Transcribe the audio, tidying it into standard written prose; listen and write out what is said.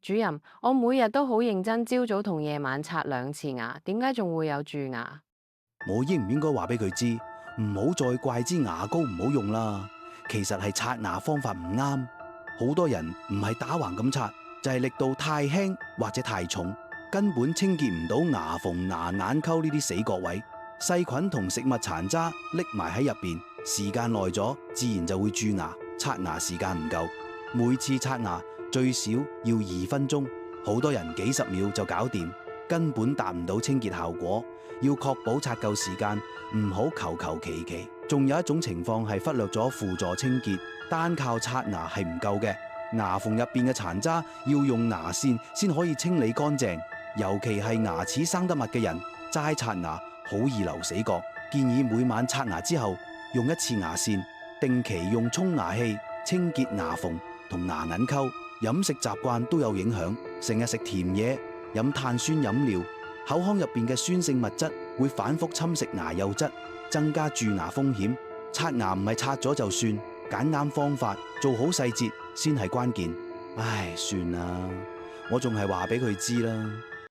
主任，我每日都好認真，朝早同夜晚刷2次牙，點解仲會有蛀牙？我應唔應該話俾佢知，唔好再怪支牙膏唔好用啦？其實係刷牙方法唔啱，好多人唔係打橫咁刷，就係力度太輕或者太重，根本清潔唔到牙縫、牙眼溝呢啲死角位，細菌同食物殘渣匿埋喺入邊，時間耐咗，自然就會蛀牙。刷牙時間唔夠，每次刷牙最少要2分鐘，好多人幾十秒就搞掂，根本達唔到清潔效果。要確保刷夠時間，唔好求求其其。仲有一種情況係忽略咗輔助清潔，單靠刷牙係唔夠嘅。牙縫入邊嘅殘渣要用牙線先可以清理乾淨，尤其係牙齒生得密嘅人，齋刷牙好易留死角。建議每晚刷牙之後用1次牙線，定期用沖牙器清潔牙縫同牙齦溝。飲食習慣都有影響，成日食甜嘢、飲碳酸飲料，口腔入邊嘅酸性物質會反覆侵蝕牙釉質，增加蛀牙風險。刷牙唔係刷咗就算，揀啱方法，做好細節先係關鍵。唉，算啦，我仲係話俾佢知啦。